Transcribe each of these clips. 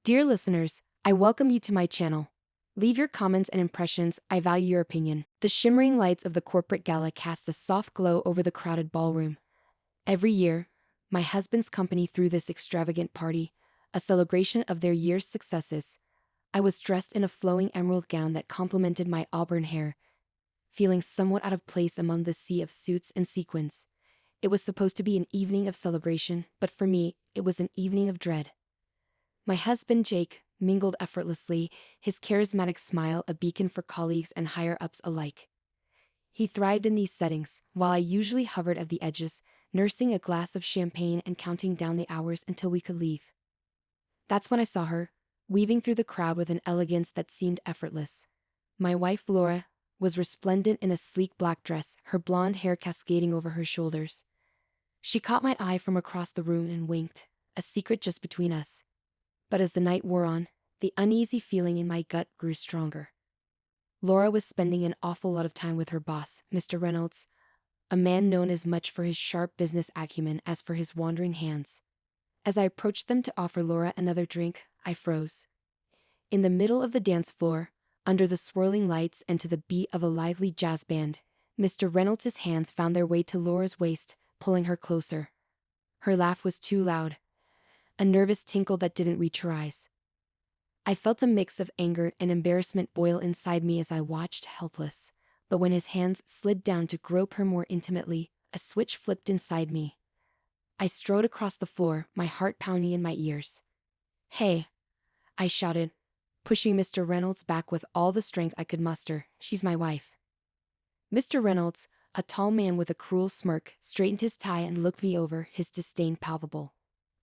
Dear listeners, I welcome you to my channel. Leave your comments and impressions, I value your opinion. The shimmering lights of the corporate gala cast a soft glow over the crowded ballroom. Every year, my husband's company threw this extravagant party, a celebration of their year's successes. I was dressed in a flowing emerald gown that complemented my auburn hair, feeling somewhat out of place among the sea of suits and sequins. It was supposed to be an evening of celebration, but for me, it was an evening of dread. My husband Jake mingled effortlessly, his charismatic smile a beacon for colleagues and higher-ups alike. He thrived in these settings, while I usually hovered at the edges, nursing a glass of champagne and counting down the hours until we could leave. That's when I saw her, weaving through the crowd with an elegance that seemed effortless. My wife Laura was resplendent in a sleek black dress, her blonde hair cascading over her shoulders. She caught my eye from across the room and winked, a secret just between us. But as the night wore on, the uneasy feeling in my gut grew stronger. Laura was spending an awful lot of time with her boss, Mr. Reynolds, a man known as much for his sharp business acumen as for his wandering hands. As I approached them to offer Laura another drink, I froze. In the middle of the dance floor, under the swirling lights and to the beat of a lively jazz band, Mr. Reynolds' hands found their way to Laura's waist, pulling her closer. Her laugh was too loud, a nervous tinkle that didn't reach her eyes. I felt a mix of anger and embarrassment boil inside me as I watched, helpless. But when his hands slid down to grope her more intimately, a switch flipped inside me. I strode across the floor, my heart pounding in my ears. "Hey!" I shouted, pushing Mr. Reynolds back with all the strength I could muster. "She's my wife." Mr. Reynolds, a tall man with a cruel smirk, straightened his tie and looked me over, his disdain palpable.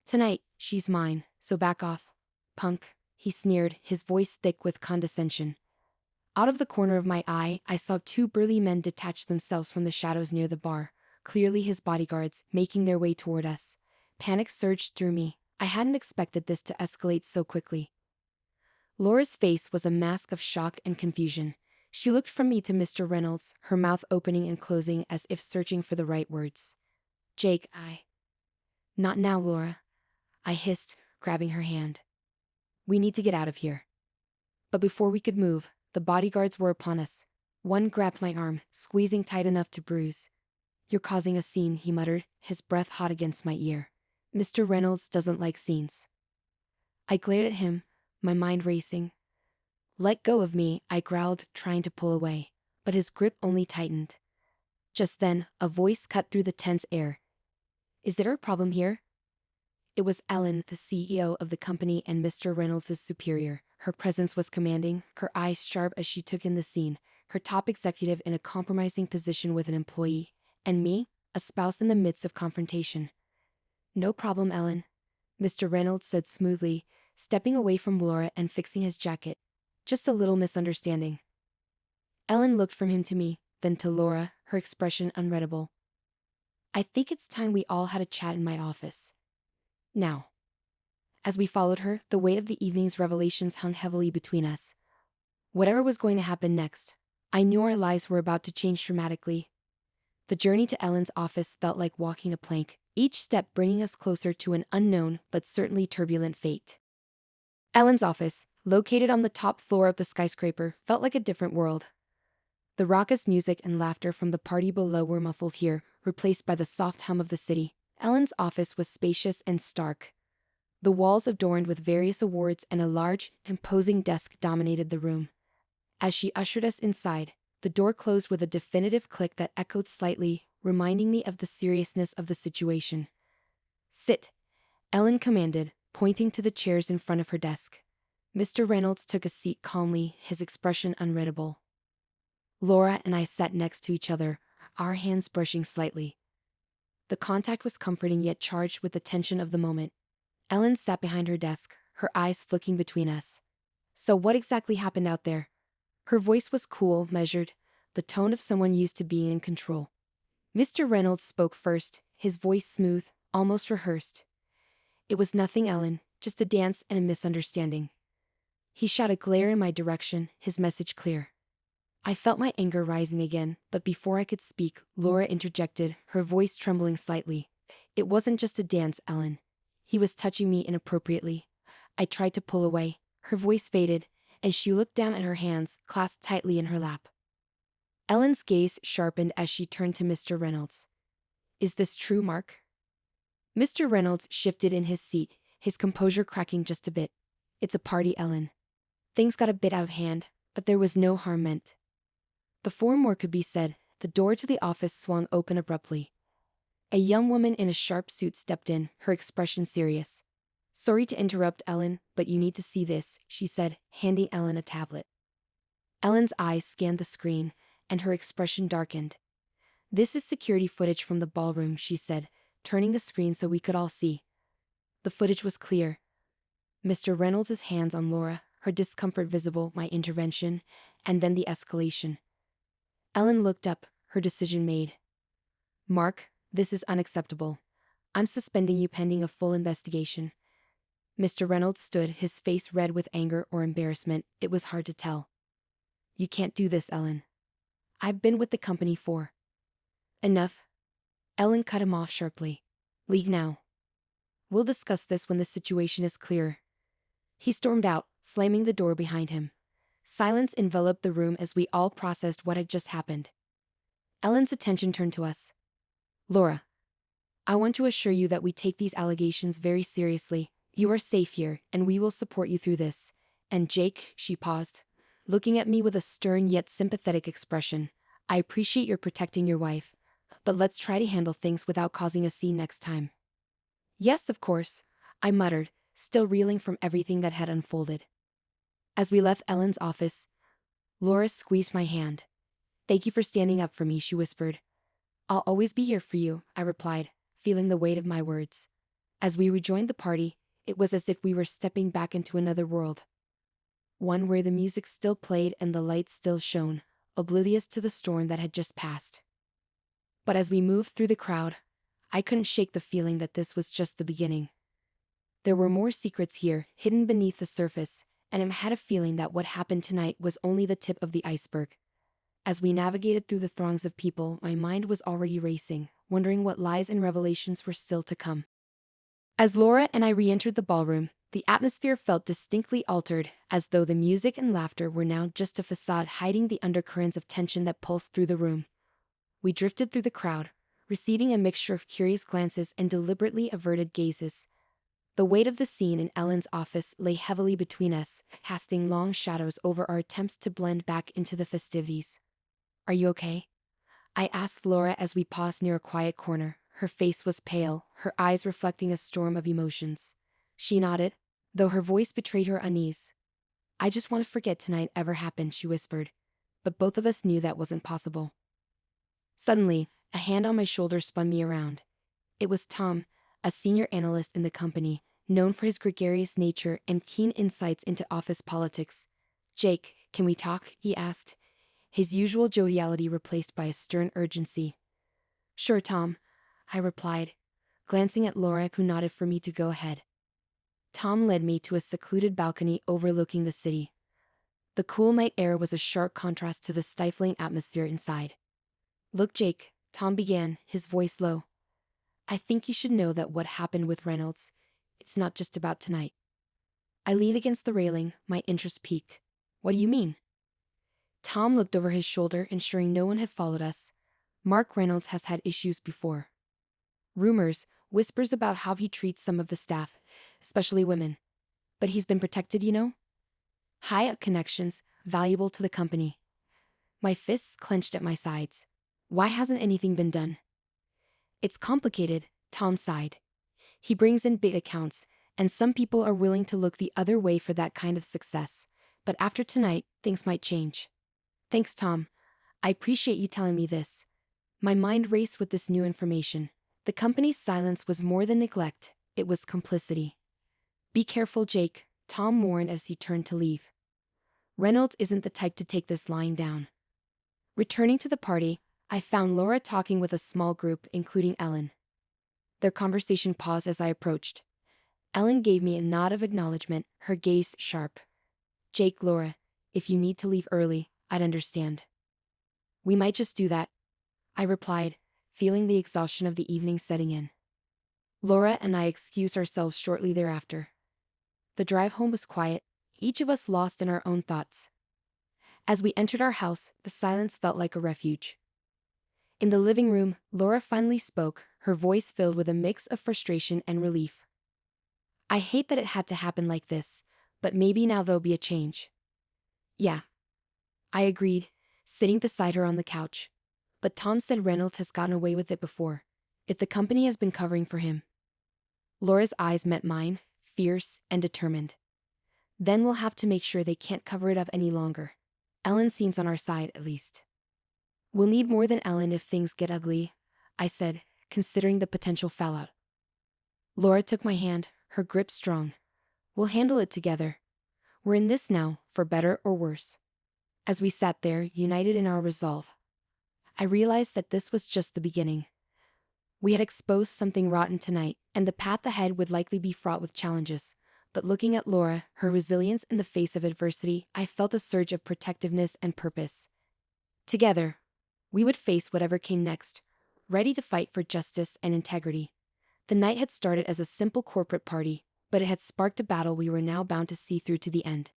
"Tonight, she's mine, so back off, punk," he sneered, his voice thick with condescension. Out of the corner of my eye, I saw two burly men detach themselves from the shadows near the bar, clearly his bodyguards, making their way toward us. Panic surged through me. I hadn't expected this to escalate so quickly. Laura's face was a mask of shock and confusion. She looked from me to Mr. Reynolds, her mouth opening and closing as if searching for the right words. "Jake, Not now, Laura," I hissed, grabbing her hand. "We need to get out of here." But before we could move, the bodyguards were upon us. One grabbed my arm, squeezing tight enough to bruise. "You're causing a scene," he muttered, his breath hot against my ear. "Mr. Reynolds doesn't like scenes." I glared at him, my mind racing. "Let go of me," I growled, trying to pull away. But his grip only tightened. Just then, a voice cut through the tense air. "Is there a problem here?" It was Ellen, the CEO of the company and Mr. Reynolds' superior. Her presence was commanding, her eyes sharp as she took in the scene, her top executive in a compromising position with an employee, and me, a spouse in the midst of confrontation. "No problem, Ellen," Mr. Reynolds said smoothly, stepping away from Laura and fixing his jacket. "Just a little misunderstanding." Ellen looked from him to me, then to Laura, her expression unreadable. "I think it's time we all had a chat in my office. Now." As we followed her, the weight of the evening's revelations hung heavily between us. Whatever was going to happen next, I knew our lives were about to change dramatically. The journey to Ellen's office felt like walking a plank, each step bringing us closer to an unknown but certainly turbulent fate. Ellen's office, located on the top floor of the skyscraper, felt like a different world. The raucous music and laughter from the party below were muffled here, replaced by the soft hum of the city. Ellen's office was spacious and stark. The walls adorned with various awards and a large, imposing desk dominated the room. As she ushered us inside, the door closed with a definitive click that echoed slightly, reminding me of the seriousness of the situation. "Sit," Ellen commanded, pointing to the chairs in front of her desk. Mr. Reynolds took a seat calmly, his expression unreadable. Laura and I sat next to each other, our hands brushing slightly. The contact was comforting yet charged with the tension of the moment. Ellen sat behind her desk, her eyes flicking between us. "So what exactly happened out there?" Her voice was cool, measured, the tone of someone used to being in control. Mr. Reynolds spoke first, his voice smooth, almost rehearsed. "It was nothing, Ellen, just a dance and a misunderstanding." He shot a glare in my direction, his message clear. I felt my anger rising again, but before I could speak, Laura interjected, her voice trembling slightly. "It wasn't just a dance, Ellen. He was touching me inappropriately. I tried to pull away. Her voice faded, and she looked down at her hands, clasped tightly in her lap. Ellen's gaze sharpened as she turned to Mr. Reynolds. Is this true, Mark? Mr. Reynolds shifted in his seat, his composure cracking just a bit. It's a party, Ellen. Things got a bit out of hand, but there was no harm meant. Before more could be said, the door to the office swung open abruptly. A young woman in a sharp suit stepped in, her expression serious. Sorry to interrupt, Ellen, but you need to see this, she said, handing Ellen a tablet. Ellen's eyes scanned the screen, and her expression darkened. This is security footage from the ballroom, she said, turning the screen so we could all see. The footage was clear. Mr. Reynolds' hands on Laura, her discomfort visible, my intervention, and then the escalation. Ellen looked up, her decision made. Mark, this is unacceptable. I'm suspending you pending a full investigation. Mr. Reynolds stood, his face red with anger or embarrassment. It was hard to tell. You can't do this, Ellen. I've been with the company for... Enough. Ellen cut him off sharply. Leave now. We'll discuss this when the situation is clear. He stormed out, slamming the door behind him. Silence enveloped the room as we all processed what had just happened. Ellen's attention turned to us. Laura, I want to assure you that we take these allegations very seriously. You are safe here, and we will support you through this. And Jake, she paused, looking at me with a stern yet sympathetic expression. I appreciate your protecting your wife, but let's try to handle things without causing a scene next time. Yes, of course, I muttered, still reeling from everything that had unfolded. As we left Ellen's office, Laura squeezed my hand. Thank you for standing up for me, she whispered. I'll always be here for you, I replied, feeling the weight of my words. As we rejoined the party, it was as if we were stepping back into another world. One where the music still played and the lights still shone, oblivious to the storm that had just passed. But as we moved through the crowd, I couldn't shake the feeling that this was just the beginning. There were more secrets here, hidden beneath the surface, and I had a feeling that what happened tonight was only the tip of the iceberg. As we navigated through the throngs of people, my mind was already racing, wondering what lies and revelations were still to come. As Laura and I re-entered the ballroom, the atmosphere felt distinctly altered, as though the music and laughter were now just a facade hiding the undercurrents of tension that pulsed through the room. We drifted through the crowd, receiving a mixture of curious glances and deliberately averted gazes. The weight of the scene in Ellen's office lay heavily between us, casting long shadows over our attempts to blend back into the festivities. Are you okay? I asked Laura as we paused near a quiet corner. Her face was pale, her eyes reflecting a storm of emotions. She nodded, though her voice betrayed her unease. I just want to forget tonight ever happened, she whispered. But both of us knew that wasn't possible. Suddenly, a hand on my shoulder spun me around. It was Tom, a senior analyst in the company, known for his gregarious nature and keen insights into office politics. Jake, can we talk? He asked, his usual joviality replaced by a stern urgency. Sure, Tom, I replied, glancing at Laura, who nodded for me to go ahead. Tom led me to a secluded balcony overlooking the city. The cool night air was a sharp contrast to the stifling atmosphere inside. Look, Jake, Tom began, his voice low. I think you should know that what happened with Reynolds, it's not just about tonight. I leaned against the railing, my interest piqued. What do you mean? Tom looked over his shoulder, ensuring no one had followed us. Mark Reynolds has had issues before. Rumors, whispers about how he treats some of the staff, especially women. But he's been protected, you know? High-up connections, valuable to the company. My fists clenched at my sides. Why hasn't anything been done? It's complicated, Tom sighed. He brings in big accounts, and some people are willing to look the other way for that kind of success. But after tonight, things might change. Thanks, Tom. I appreciate you telling me this. My mind raced with this new information. The company's silence was more than neglect, it was complicity. Be careful, Jake, Tom warned as he turned to leave. Reynolds isn't the type to take this lying down. Returning to the party, I found Laura talking with a small group, including Ellen. Their conversation paused as I approached. Ellen gave me a nod of acknowledgement, her gaze sharp. Jake, Laura, if you need to leave early, I'd understand. We might just do that, I replied, feeling the exhaustion of the evening setting in. Laura and I excused ourselves shortly thereafter. The drive home was quiet, each of us lost in our own thoughts. As we entered our house, the silence felt like a refuge. In the living room, Laura finally spoke, her voice filled with a mix of frustration and relief. "I hate that it had to happen like this, but maybe now there'll be a change." "Yeah," I agreed, sitting beside her on the couch. "But Tom said Reynolds has gotten away with it before. If the company has been covering for him." Laura's eyes met mine, fierce and determined. "Then we'll have to make sure they can't cover it up any longer. Ellen seems on our side, at least." "We'll need more than Ellen if things get ugly," I said, considering the potential fallout. Laura took my hand, her grip strong. "We'll handle it together. We're in this now, for better or worse." As we sat there, united in our resolve, I realized that this was just the beginning. We had exposed something rotten tonight, and the path ahead would likely be fraught with challenges. But looking at Laura, her resilience in the face of adversity, I felt a surge of protectiveness and purpose. Together, we would face whatever came next, ready to fight for justice and integrity. The night had started as a simple corporate party, but it had sparked a battle we were now bound to see through to the end.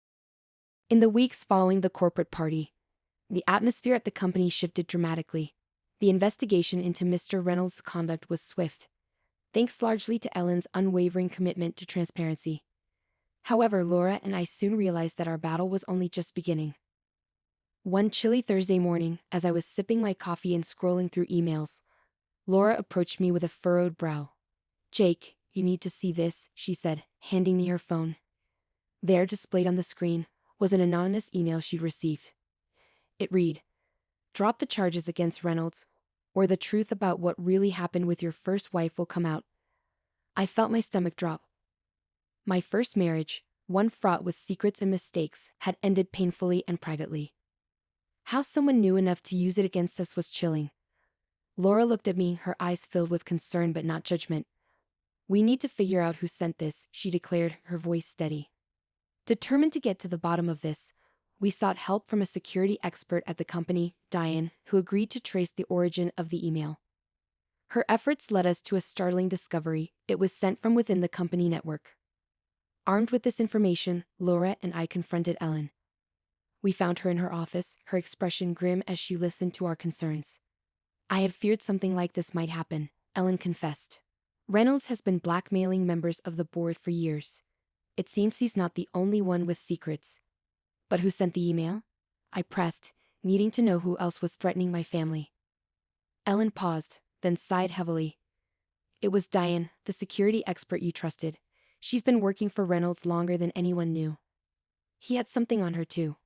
In the weeks following the corporate party, the atmosphere at the company shifted dramatically. The investigation into Mr. Reynolds' conduct was swift, thanks largely to Ellen's unwavering commitment to transparency. However, Laura and I soon realized that our battle was only just beginning. One chilly Thursday morning, as I was sipping my coffee and scrolling through emails, Laura approached me with a furrowed brow. "Jake, you need to see this," she said, handing me her phone. There, displayed on the screen, was an anonymous email she'd received. It read, "Drop the charges against Reynolds, or the truth about what really happened with your first wife will come out." I felt my stomach drop. My first marriage, one fraught with secrets and mistakes, had ended painfully and privately. How someone knew enough to use it against us was chilling. Laura looked at me, her eyes filled with concern but not judgment. "We need to figure out who sent this," she declared, her voice steady. Determined to get to the bottom of this, we sought help from a security expert at the company, Diane, who agreed to trace the origin of the email. Her efforts led us to a startling discovery: it was sent from within the company network. Armed with this information, Laura and I confronted Ellen. We found her in her office, her expression grim as she listened to our concerns. "I had feared something like this might happen," Ellen confessed. "Reynolds has been blackmailing members of the board for years. It seems he's not the only one with secrets." "But who sent the email?" I pressed, needing to know who else was threatening my family. Ellen paused, then sighed heavily. "It was Diane, the security expert you trusted. She's been working for Reynolds longer than anyone knew. He had something on her too."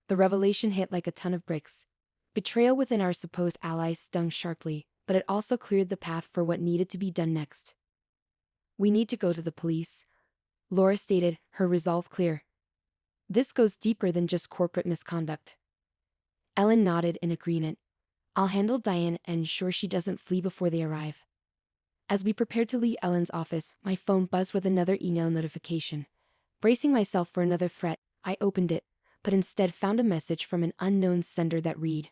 The revelation hit like a ton of bricks. Betrayal within our supposed allies stung sharply, but it also cleared the path for what needed to be done next. "We need to go to the police," Laura stated, her resolve clear. "This goes deeper than just corporate misconduct." Ellen nodded in agreement. "I'll handle Diane and ensure she doesn't flee before they arrive." As we prepared to leave Ellen's office, my phone buzzed with another email notification. Bracing myself for another threat, I opened it, but instead found a message from an unknown sender that read,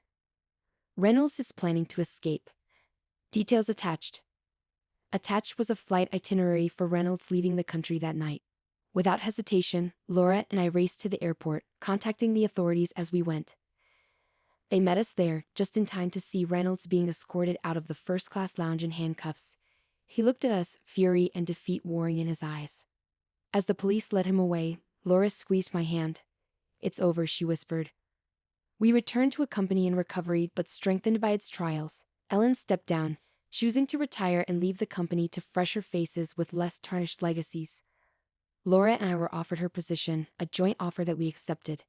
"Reynolds is planning to escape. Details attached." Attached was a flight itinerary for Reynolds leaving the country that night. Without hesitation, Laura and I raced to the airport, contacting the authorities as we went. They met us there, just in time to see Reynolds being escorted out of the first-class lounge in handcuffs. He looked at us, fury and defeat warring in his eyes. As the police led him away, Laura squeezed my hand. "It's over," she whispered. We returned to a company in recovery but strengthened by its trials. Ellen stepped down, choosing to retire and leave the company to fresher faces with less tarnished legacies. Laura and I were offered her position, a joint offer that we accepted.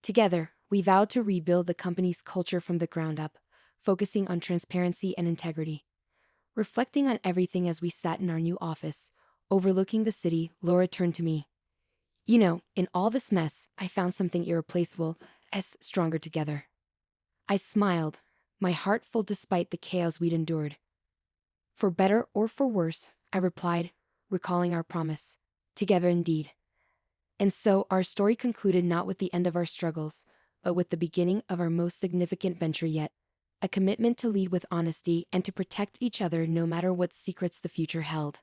Together, we vowed to rebuild the company's culture from the ground up, focusing on transparency and integrity. Reflecting on everything as we sat in our new office, overlooking the city, Laura turned to me. "You know, in all this mess, I found something irreplaceable, us stronger together." I smiled, my heart full despite the chaos we'd endured. "For better or for worse," I replied, recalling our promise. Together indeed. And so our story concluded not with the end of our struggles, but with the beginning of our most significant venture yet. A commitment to lead with honesty and to protect each other no matter what secrets the future held.